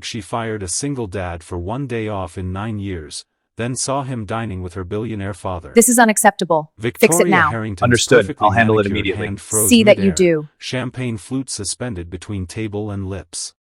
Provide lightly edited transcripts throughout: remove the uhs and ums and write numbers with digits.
She fired a single dad for 1 day off in 9 years, then saw him dining with her billionaire father. This is unacceptable. Fix it Victoria now. Harrington's Understood. perfectly I'll handle it manicured immediately. hand froze See that you midair, do. champagne flute suspended between table and lips.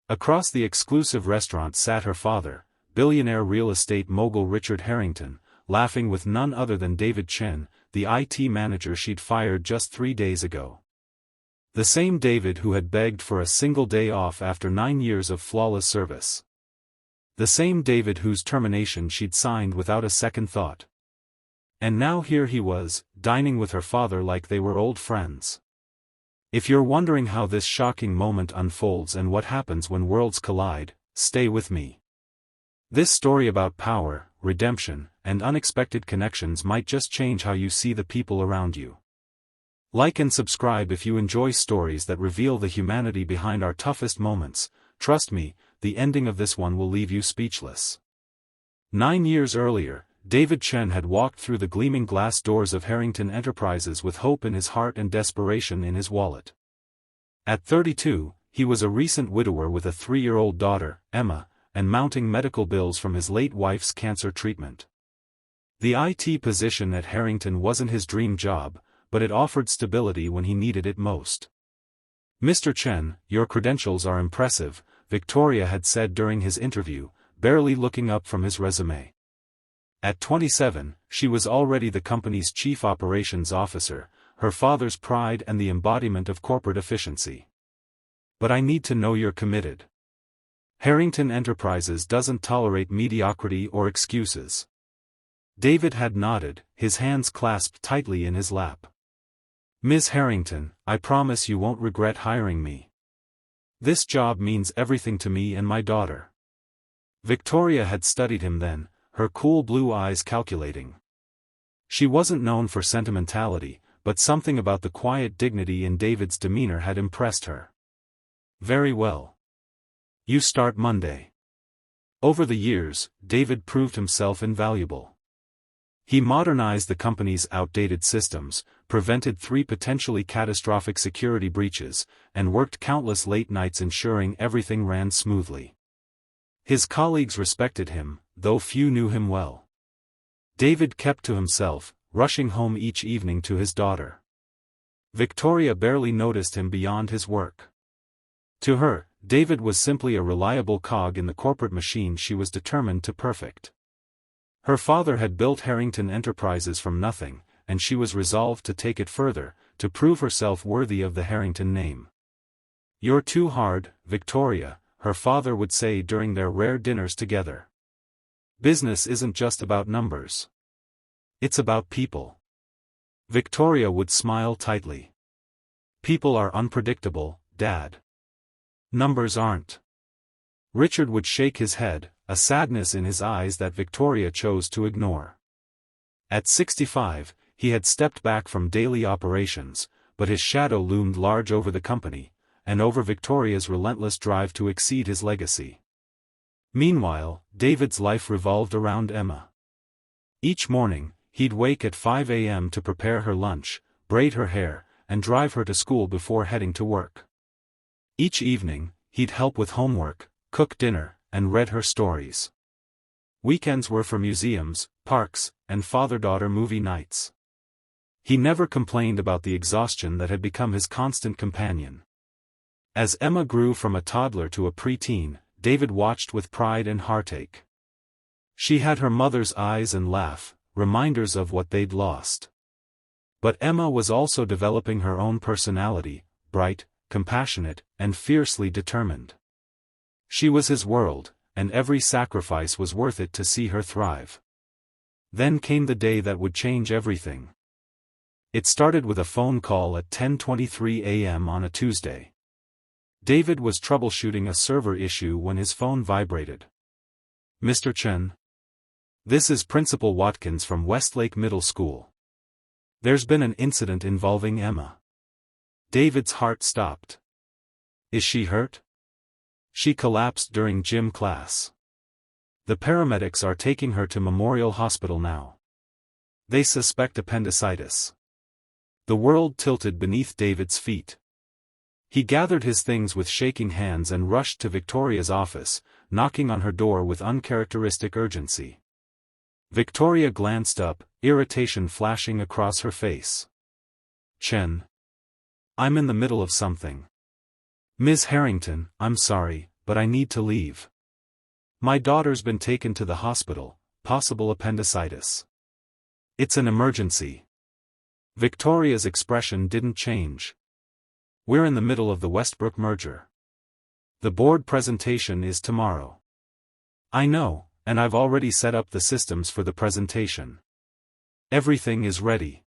Across the exclusive restaurant sat her father, billionaire real estate mogul Richard Harrington, laughing with none other than David Chen, the IT manager she'd fired just 3 days ago. The same David who had begged for a single day off after 9 years of flawless service. The same David whose termination she'd signed without a second thought. And now here he was, dining with her father like they were old friends. If you're wondering how this shocking moment unfolds and what happens when worlds collide, stay with me. This story about power, redemption, and unexpected connections might just change how you see the people around you. Like and subscribe if you enjoy stories that reveal the humanity behind our toughest moments. Trust me, the ending of this one will leave you speechless. 9 years earlier, David Chen had walked through the gleaming glass doors of Harrington Enterprises with hope in his heart and desperation in his wallet. At 32, he was a recent widower with a 3-year-old daughter, Emma, and mounting medical bills from his late wife's cancer treatment. The IT position at Harrington wasn't his dream job, but it offered stability when he needed it most. "Mr. Chen, your credentials are impressive," Victoria had said during his interview, barely looking up from his resume. At 27, she was already the company's chief operations officer, her father's pride and the embodiment of corporate efficiency. "But I need to know you're committed. Harrington Enterprises doesn't tolerate mediocrity or excuses." David had nodded, his hands clasped tightly in his lap. "Ms. Harrington, I promise you won't regret hiring me. This job means everything to me and my daughter." Victoria had studied him then, her cool blue eyes calculating. She wasn't known for sentimentality, but something about the quiet dignity in David's demeanor had impressed her. "Very well. You start Monday." Over the years, David proved himself invaluable. He modernized the company's outdated systems, prevented 3 potentially catastrophic security breaches, and worked countless late nights ensuring everything ran smoothly. His colleagues respected him, though few knew him well. David kept to himself, rushing home each evening to his daughter. Victoria barely noticed him beyond his work. To her, David was simply a reliable cog in the corporate machine she was determined to perfect. Her father had built Harrington Enterprises from nothing, and she was resolved to take it further, to prove herself worthy of the Harrington name. "You're too hard, Victoria," her father would say during their rare dinners together. "Business isn't just about numbers. It's about people." Victoria would smile tightly. "People are unpredictable, Dad. Numbers aren't." Richard would shake his head, a sadness in his eyes that Victoria chose to ignore. At 65, he had stepped back from daily operations, but his shadow loomed large over the company, and over Victoria's relentless drive to exceed his legacy. Meanwhile, David's life revolved around Emma. Each morning, he'd wake at 5 a.m. to prepare her lunch, braid her hair, and drive her to school before heading to work. Each evening, he'd help with homework, cook dinner, and read her stories. Weekends were for museums, parks, and father-daughter movie nights. He never complained about the exhaustion that had become his constant companion. As Emma grew from a toddler to a preteen, David watched with pride and heartache. She had her mother's eyes and laugh, reminders of what they'd lost. But Emma was also developing her own personality, bright, compassionate, and fiercely determined. She was his world, and every sacrifice was worth it to see her thrive. Then came the day that would change everything. It started with a phone call at 10:23 a.m. on a Tuesday. David was troubleshooting a server issue when his phone vibrated. "Mr. Chen? This is Principal Watkins from Westlake Middle School. There's been an incident involving Emma." David's heart stopped. "Is she hurt?" "She collapsed during gym class. The paramedics are taking her to Memorial Hospital now. They suspect appendicitis." The world tilted beneath David's feet. He gathered his things with shaking hands and rushed to Victoria's office, knocking on her door with uncharacteristic urgency. Victoria glanced up, irritation flashing across her face. "Chen. I'm in the middle of something. Ms. Harrington, I'm sorry, but I need to leave. My daughter's been taken to the hospital, possible appendicitis. It's an emergency." Victoria's expression didn't change. "We're in the middle of the Westbrook merger. The board presentation is tomorrow." "I know, and I've already set up the systems for the presentation. Everything is ready.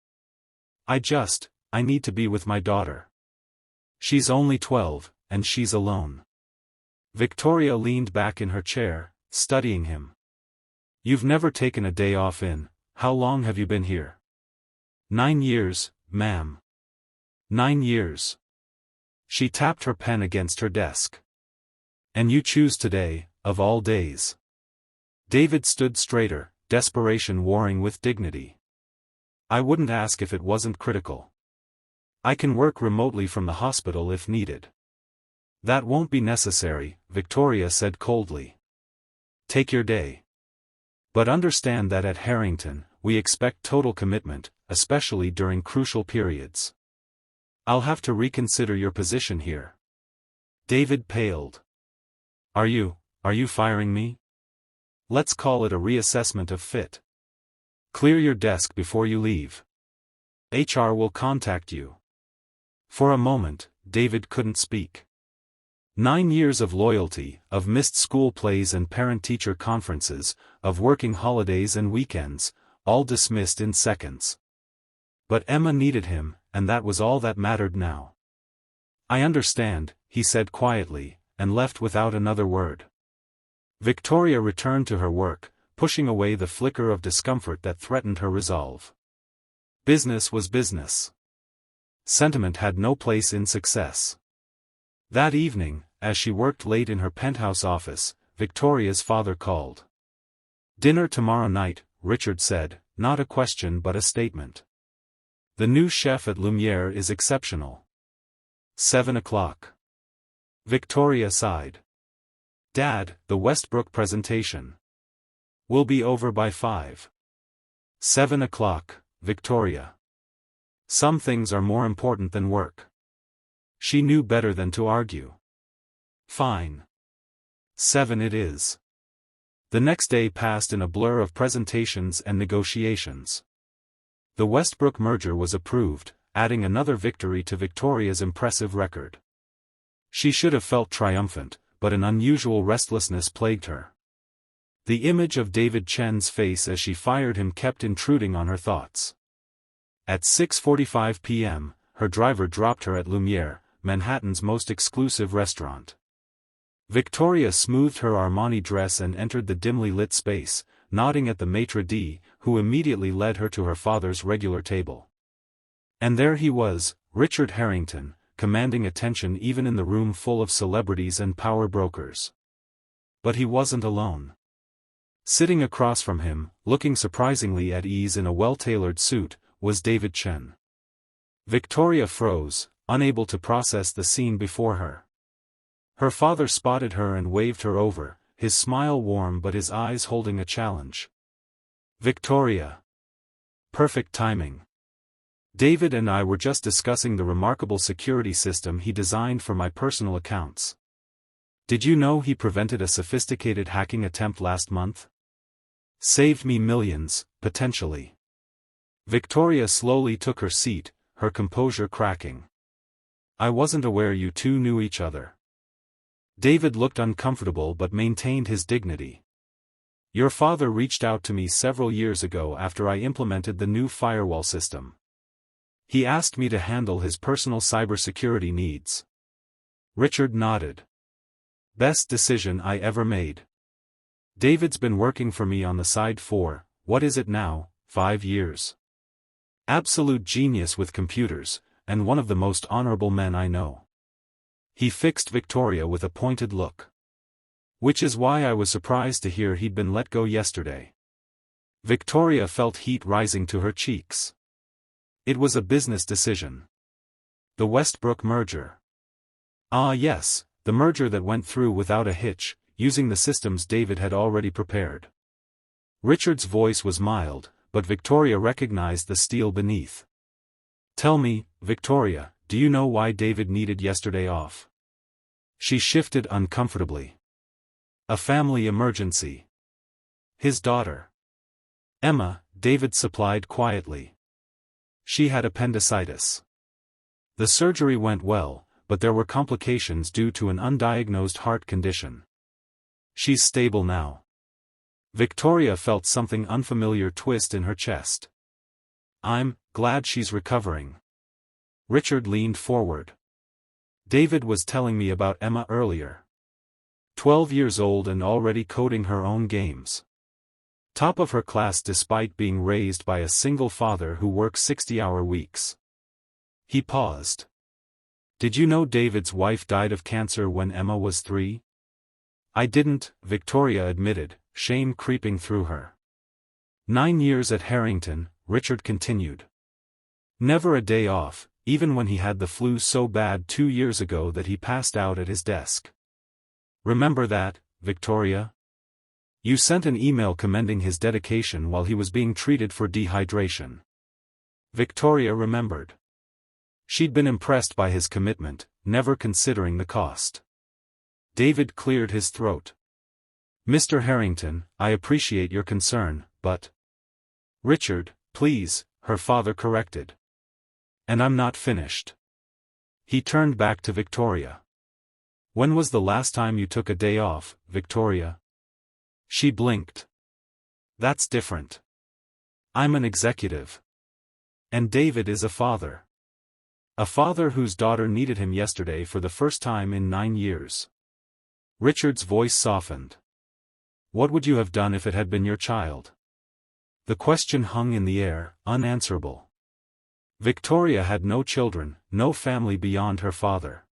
I need to be with my daughter. She's only 12, and she's alone." Victoria leaned back in her chair, studying him. "You've never taken a day off in, how long have you been here?" 9 years, ma'am. 9 years. She tapped her pen against her desk. "And you choose today, of all days." David stood straighter, desperation warring with dignity. "I wouldn't ask if it wasn't critical. I can work remotely from the hospital if needed." "That won't be necessary," Victoria said coldly. "Take your day. But understand that at Harrington, we expect total commitment, especially during crucial periods. I'll have to reconsider your position here." David paled. Are you firing me? Let's call it a reassessment of fit. Clear your desk before you leave. HR will contact you." For a moment, David couldn't speak. 9 years of loyalty, of missed school plays and parent-teacher conferences, of working holidays and weekends, all dismissed in seconds. But Emma needed him, and that was all that mattered now. "I understand," he said quietly, and left without another word. Victoria returned to her work, pushing away the flicker of discomfort that threatened her resolve. Business was business. Sentiment had no place in success. That evening, as she worked late in her penthouse office, Victoria's father called. "Dinner tomorrow night," Richard said, not a question but a statement. "The new chef at Lumiere is exceptional." 7 o'clock. Victoria sighed. "Dad, the Westbrook presentation will be over by 5. 7 o'clock, Victoria. Some things are more important than work." She knew better than to argue. "Fine. 7 it is." The next day passed in a blur of presentations and negotiations. The Westbrook merger was approved, adding another victory to Victoria's impressive record. She should have felt triumphant, but an unusual restlessness plagued her. The image of David Chen's face as she fired him kept intruding on her thoughts. At 6:45 p.m., her driver dropped her at Lumiere, Manhattan's most exclusive restaurant. Victoria smoothed her Armani dress and entered the dimly lit space, nodding at the maitre d', who immediately led her to her father's regular table. And there he was, Richard Harrington, commanding attention even in the room full of celebrities and power brokers. But he wasn't alone. Sitting across from him, looking surprisingly at ease in a well-tailored suit, was David Chen. Victoria froze, unable to process the scene before her. Her father spotted her and waved her over, his smile warm but his eyes holding a challenge. "Victoria. Perfect timing. David and I were just discussing the remarkable security system he designed for my personal accounts. Did you know he prevented a sophisticated hacking attempt last month? Saved me millions, potentially." Victoria slowly took her seat, her composure cracking. "I wasn't aware you two knew each other." David looked uncomfortable but maintained his dignity. "Your father reached out to me several years ago after I implemented the new firewall system. He asked me to handle his personal cybersecurity needs." Richard nodded. "Best decision I ever made. David's been working for me on the side for, what is it now, 5 years. Absolute genius with computers, and one of the most honorable men I know." He fixed Victoria with a pointed look. "Which is why I was surprised to hear he'd been let go yesterday." Victoria felt heat rising to her cheeks. It was a business decision. The Westbrook merger. Ah yes, the merger that went through without a hitch, using the systems David had already prepared. Richard's voice was mild, but Victoria recognized the steel beneath. Tell me, Victoria, do you know why David needed yesterday off? She shifted uncomfortably. A family emergency. His daughter, Emma, David supplied quietly. She had appendicitis. The surgery went well, but there were complications due to an undiagnosed heart condition. She's stable now. Victoria felt something unfamiliar twist in her chest. I'm glad she's recovering. Richard leaned forward. David was telling me about Emma earlier. 12 years old and already coding her own games. Top of her class despite being raised by a single father who works 60-hour weeks. He paused. Did you know David's wife died of cancer when Emma was 3? I didn't, Victoria admitted, shame creeping through her. 9 years at Harrington, Richard continued. Never a day off, even when he had the flu so bad 2 years ago that he passed out at his desk. Remember that, Victoria? You sent an email commending his dedication while he was being treated for dehydration. Victoria remembered. She'd been impressed by his commitment, never considering the cost. David cleared his throat. Mr. Harrington, I appreciate your concern, but... Richard, please, her father corrected. And I'm not finished. He turned back to Victoria. When was the last time you took a day off, Victoria? She blinked. That's different. I'm an executive. And David is a father. A father whose daughter needed him yesterday for the first time in 9 years. Richard's voice softened. What would you have done if it had been your child? The question hung in the air, unanswerable. Victoria had no children, no family beyond her father.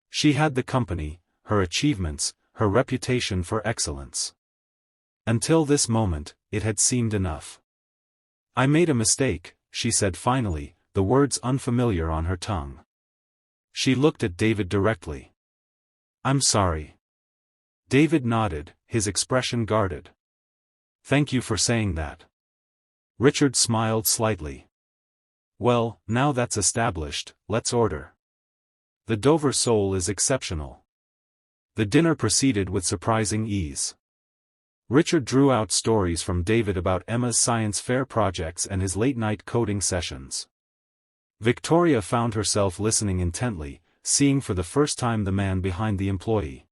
She had the company, her achievements, her reputation for excellence. Until this moment, it had seemed enough. I made a mistake, she said finally, the words unfamiliar on her tongue. She looked at David directly. I'm sorry. David nodded, his expression guarded. Thank you for saying that. Richard smiled slightly. Well, now that's established, let's order. The Dover sole is exceptional. The dinner proceeded with surprising ease. Richard drew out stories from David about Emma's science fair projects and his late-night coding sessions. Victoria found herself listening intently, seeing for the first time the man behind the employee.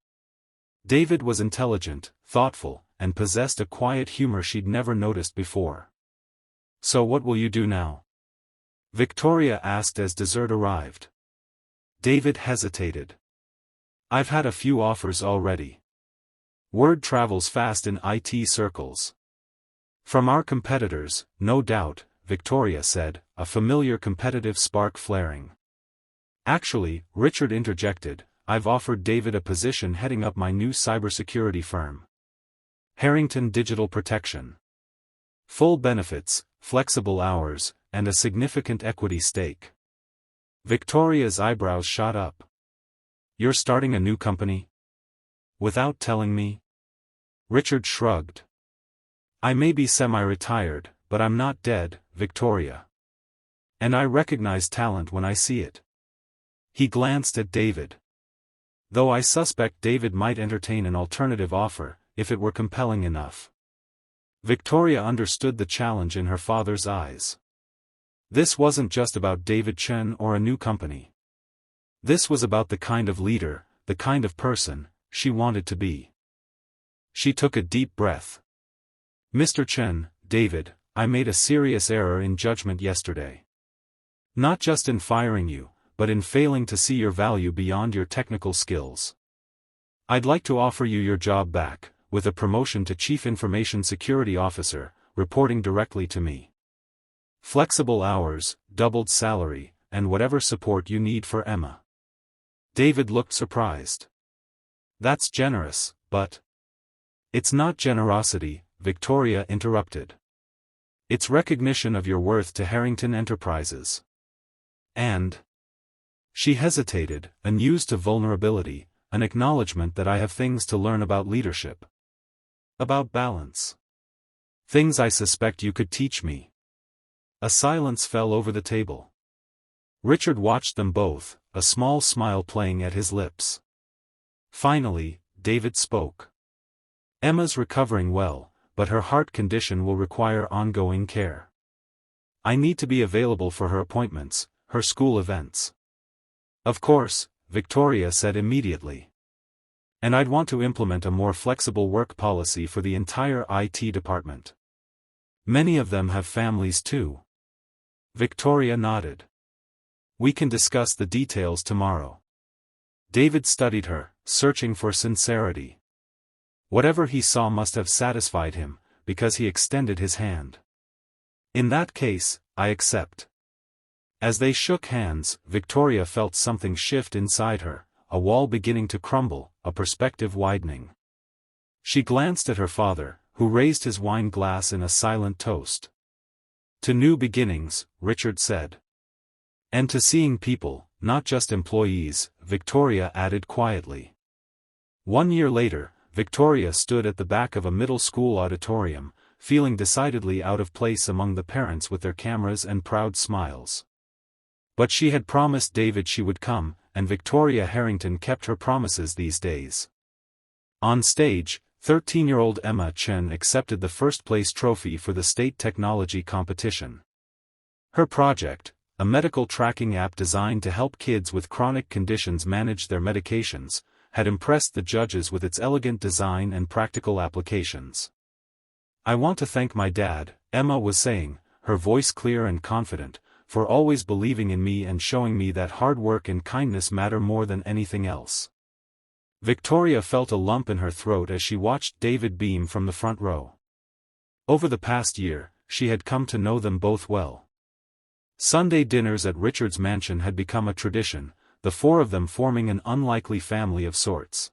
David was intelligent, thoughtful, and possessed a quiet humor she'd never noticed before. So what will you do now? Victoria asked as dessert arrived. David hesitated. I've had a few offers already. Word travels fast in IT circles. From our competitors, no doubt, Victoria said, a familiar competitive spark flaring. Actually, Richard interjected, I've offered David a position heading up my new cybersecurity firm. Harrington Digital Protection. Full benefits, flexible hours, and a significant equity stake. Victoria's eyebrows shot up. You're starting a new company? Without telling me? Richard shrugged. I may be semi-retired, but I'm not dead, Victoria. And I recognize talent when I see it. He glanced at David. Though I suspect David might entertain an alternative offer, if it were compelling enough. Victoria understood the challenge in her father's eyes. This wasn't just about David Chen or a new company. This was about the kind of leader, the kind of person, she wanted to be. She took a deep breath. Mr. Chen, David, I made a serious error in judgment yesterday. Not just in firing you, but in failing to see your value beyond your technical skills. I'd like to offer you your job back, with a promotion to Chief Information Security Officer, reporting directly to me. Flexible hours, doubled salary, and whatever support you need for Emma. David looked surprised. That's generous, but... It's not generosity, Victoria interrupted. It's recognition of your worth to Harrington Enterprises. And... She hesitated, unused to vulnerability, an acknowledgement that I have things to learn about leadership. About balance. Things I suspect you could teach me. A silence fell over the table. Richard watched them both, a small smile playing at his lips. Finally, David spoke. Emma's recovering well, but her heart condition will require ongoing care. I need to be available for her appointments, her school events. Of course, Victoria said immediately. And I'd want to implement a more flexible work policy for the entire IT department. Many of them have families too. Victoria nodded. We can discuss the details tomorrow. David studied her, searching for sincerity. Whatever he saw must have satisfied him, because he extended his hand. In that case, I accept. As they shook hands, Victoria felt something shift inside her, a wall beginning to crumble, a perspective widening. She glanced at her father, who raised his wine glass in a silent toast. To new beginnings, Richard said. And to seeing people, not just employees, Victoria added quietly. 1 year later, Victoria stood at the back of a middle school auditorium, feeling decidedly out of place among the parents with their cameras and proud smiles. But she had promised David she would come, and Victoria Harrington kept her promises these days. On stage, 13-year-old Emma Chen accepted the first-place trophy for the state technology competition. Her project, a medical tracking app designed to help kids with chronic conditions manage their medications, had impressed the judges with its elegant design and practical applications. I want to thank my dad, Emma was saying, her voice clear and confident, for always believing in me and showing me that hard work and kindness matter more than anything else. Victoria felt a lump in her throat as she watched David beam from the front row. Over the past year, she had come to know them both well. Sunday dinners at Richard's mansion had become a tradition, the four of them forming an unlikely family of sorts.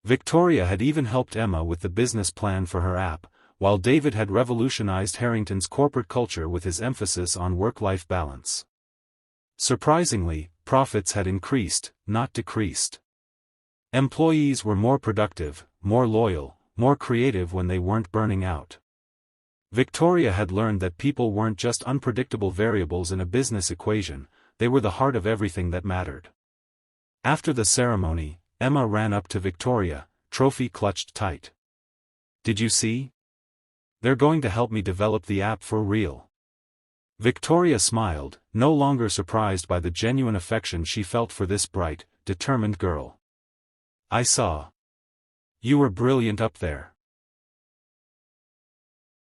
Victoria had even helped Emma with the business plan for her app, while David had revolutionized Harrington's corporate culture with his emphasis on work-life balance. Surprisingly, profits had increased, not decreased. Employees were more productive, more loyal, more creative when they weren't burning out. Victoria had learned that people weren't just unpredictable variables in a business equation, they were the heart of everything that mattered. After the ceremony, Emma ran up to Victoria, trophy clutched tight. Did you see? They're going to help me develop the app for real. Victoria smiled, no longer surprised by the genuine affection she felt for this bright, determined girl. I saw. You were brilliant up there.